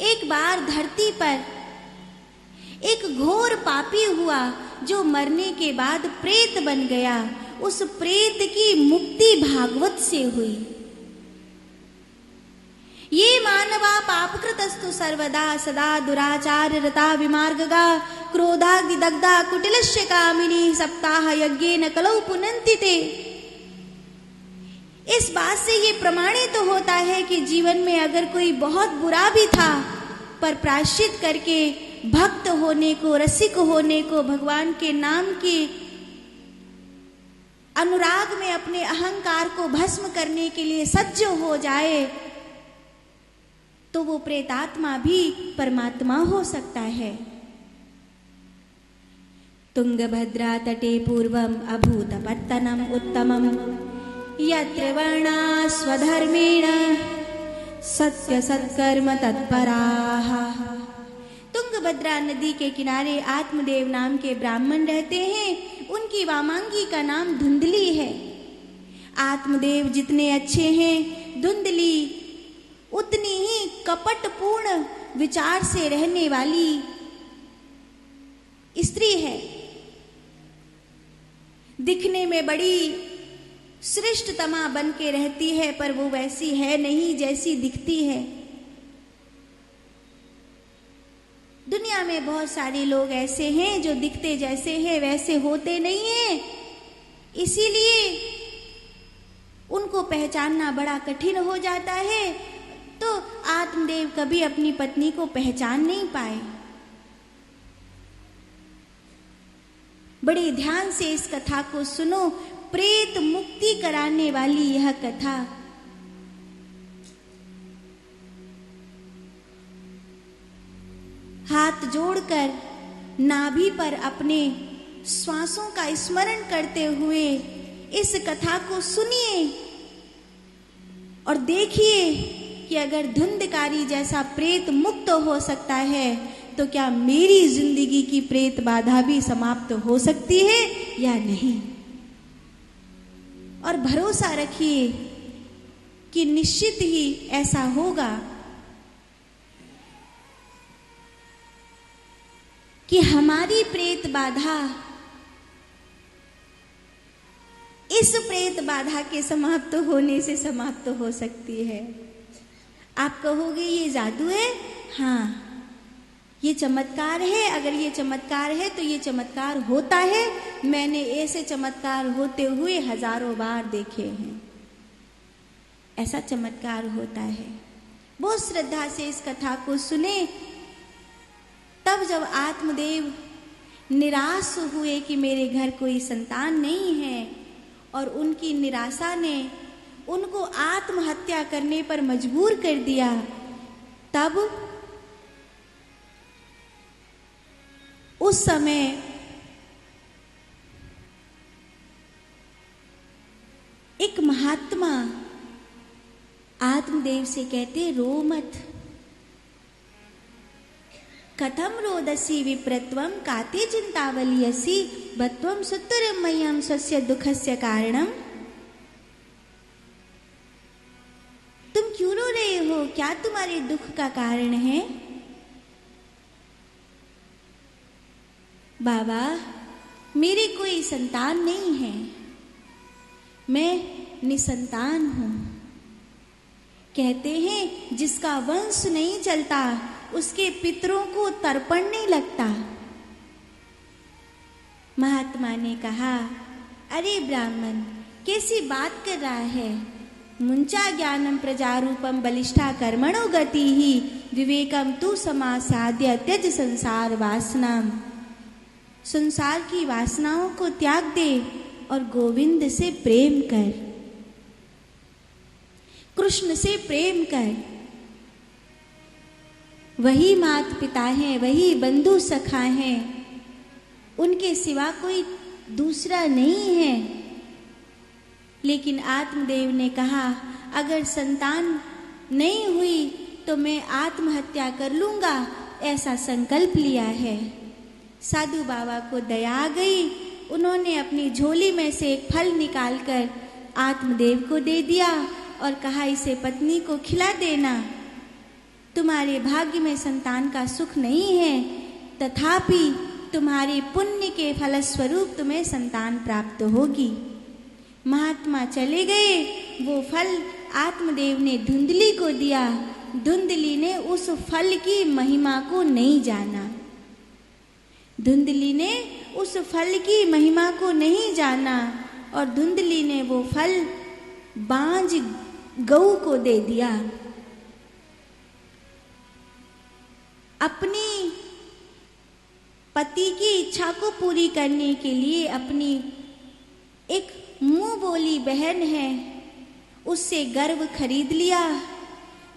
एक बार धरती पर एक घोर पापी हुआ जो मरने के बाद प्रेत बन गया। उस प्रेत की मुक्ति भागवत से हुई। ये मानवा पापकृतस्तु सर्वदा सदा दुराचार रता विमार्गगा क्रोधाग्निदग्धा कुटिलस्य कामिनी सप्ताह यज्ञेन कलौ पुनन्ति ते। इस बात से ये प्रमाणित तो होता है कि जीवन में अगर कोई बहुत बुरा भी था पर प्रायश्चित करके भक्त होने को, रसिक होने को, भगवान के नाम के अनुराग में अपने अहंकार को भस्म करने के लिए सज्ज हो जाए तो वो प्रेतात्मा भी परमात्मा हो सकता है। तुंगभद्रा तटे पूर्वम अभूतपत्तनम उत्तमम यत्र वर्णा स्वधर्मेण सत्य सत्कर्म तत्पराः। तुंगभद्रा नदी के किनारे आत्मदेव नाम के ब्राह्मण रहते हैं। उनकी वामांगी का नाम धुंधली है। आत्मदेव जितने अच्छे हैं, धुंधली उतनी ही कपटपूर्ण विचार से रहने वाली स्त्री है। दिखने में बड़ी श्रेष्ठतमा बन के रहती है पर वो वैसी है नहीं जैसी दिखती है। दुनिया में बहुत सारे लोग ऐसे हैं जो दिखते जैसे हैं वैसे होते नहीं हैं, इसीलिए उनको पहचानना बड़ा कठिन हो जाता है। तो आत्मदेव कभी अपनी पत्नी को पहचान नहीं पाए। बड़े ध्यान से इस कथा को सुनो। प्रेत मुक्ति कराने वाली यह कथा। हाथ जोड़कर नाभि पर अपने श्वासों का स्मरण करते हुए इस कथा को सुनिए और देखिए कि अगर धुंधकारी जैसा प्रेत मुक्त हो सकता है तो क्या मेरी जिंदगी की प्रेत बाधा भी समाप्त हो सकती है या नहीं। और भरोसा रखिए कि निश्चित ही ऐसा होगा कि हमारी प्रेत बाधा इस प्रेत बाधा के समाप्त होने से समाप्त हो सकती है। आप कहोगे ये जादू है? हाँ, ये चमत्कार है। अगर ये चमत्कार है तो ये चमत्कार होता है। मैंने ऐसे चमत्कार होते हुए हजारों बार देखे हैं। ऐसा चमत्कार होता है। बहुत श्रद्धा से इस कथा को सुने। तब जब आत्मदेव निराश हुए कि मेरे घर कोई संतान नहीं है और उनकी निराशा ने उनको आत्महत्या करने पर मजबूर कर दिया, तब उस समय एक महात्मा आत्मदेव से कहते, रो मत। कथम रोदसी विप्रत्वम काते चिंतावलियसी बत्वम सुतरम मह्यम स्वस्य दुखस्य कारणम। तुम क्यों रो रहे हो? क्या तुम्हारे दुख का कारण है? बाबा, मेरी कोई संतान नहीं है, मैं निसंतान हूं। कहते हैं जिसका वंश नहीं चलता उसके पितरों को तर्पण नहीं लगता। महात्मा ने कहा, अरे ब्राह्मण, कैसी बात कर रहा है? मुंचा ज्ञानम प्रजारूपम बलिष्ठा कर्मणो गति ही विवेकम तु समासाद्य त्यज संसार वासनाम। संसार की वासनाओं को त्याग दे और गोविंद से प्रेम कर, कृष्ण से प्रेम कर। वही मात पिता हैं, वही बंधु सखा हैं, उनके सिवा कोई दूसरा नहीं है। लेकिन आत्मदेव ने कहा, अगर संतान नहीं हुई तो मैं आत्महत्या कर लूंगा, ऐसा संकल्प लिया है। साधु बाबा को दया आ गई। उन्होंने अपनी झोली में से एक फल निकालकर आत्मदेव को दे दिया और कहा, इसे पत्नी को खिला देना। तुम्हारे भाग्य में संतान का सुख नहीं है, तथापि तुम्हारे पुण्य के फलस्वरूप तुम्हें संतान प्राप्त होगी। महात्मा चले गए। वो फल आत्मदेव ने धुंधली को दिया। धुंधली ने उस फल की महिमा को नहीं जाना। धुंधली ने उस फल की महिमा को नहीं जाना और धुंधली ने वो फल बांझ गऊ को दे दिया। अपनी पति की इच्छा को पूरी करने के लिए अपनी एक मुंह बोली बहन है, उससे गर्व खरीद लिया।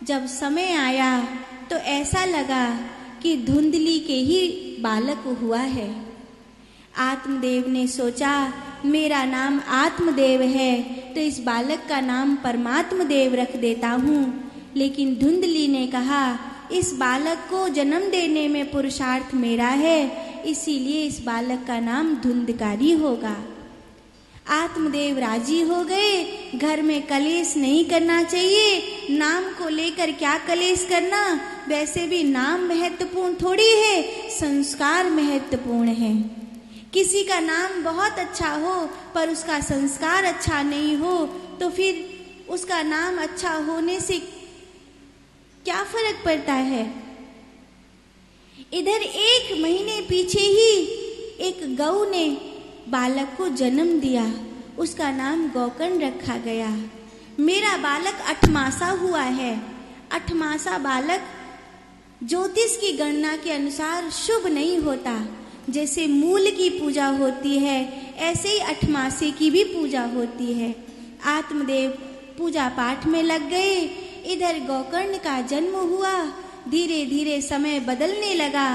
जब समय आया तो ऐसा लगा कि धुंधली के ही बालक हुआ है। आत्मदेव ने सोचा मेरा नाम आत्मदेव है तो इस बालक का नाम परमात्म देव रख देता हूँ। लेकिन धुंधली ने कहा इस बालक को जन्म देने में पुरुषार्थ मेरा है, इसीलिए इस बालक का नाम धुंधकारी होगा। आत्मदेव राजी हो गए। घर में कलेश नहीं करना चाहिए। नाम को लेकर क्या कलेश करना, वैसे भी नाम महत्वपूर्ण थोड़ी है, संस्कार महत्वपूर्ण है। किसी का नाम बहुत अच्छा हो पर उसका संस्कार अच्छा नहीं हो तो फिर उसका नाम अच्छा होने से क्या फर्क पड़ता है। इधर 1 महीने पीछे ही एक गऊ ने बालक को जन्म दिया। उसका नाम गोकर्ण रखा गया। मेरा बालक 8 मासा हुआ है। 8 मासा बालक ज्योतिष की गणना के अनुसार शुभ नहीं होता। जैसे मूल की पूजा होती है ऐसे ही 8 मासे की भी पूजा होती है। आत्मदेव पूजा पाठ में लग गए। इधर गोकर्ण का जन्म हुआ। धीरे धीरे समय बदलने लगा।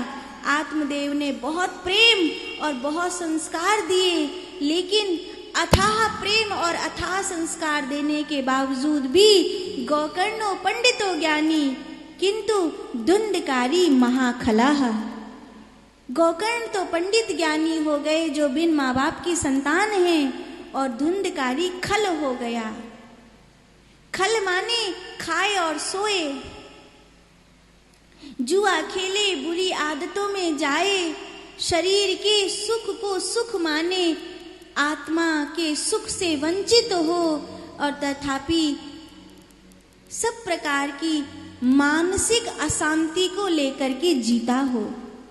आत्मदेव ने बहुत प्रेम और बहुत संस्कार दिए, लेकिन अथाह प्रेम और अथाह संस्कार देने के बावजूद भी गोकर्णो पंडितो ज्ञानी किंतु धुंधकारी महाखलाह। गोकर्ण तो पंडित ज्ञानी हो गए जो बिन माँ बाप की संतान हैं, और धुंधकारी खल हो गया। खल माने खाए और सोए, जुआ खेले, बुरी आदतों में जाए, शरीर के सुख को सुख माने, आत्मा के सुख से वंचित हो और तथापि सब प्रकार की मानसिक अशांति को लेकर के जीता हो।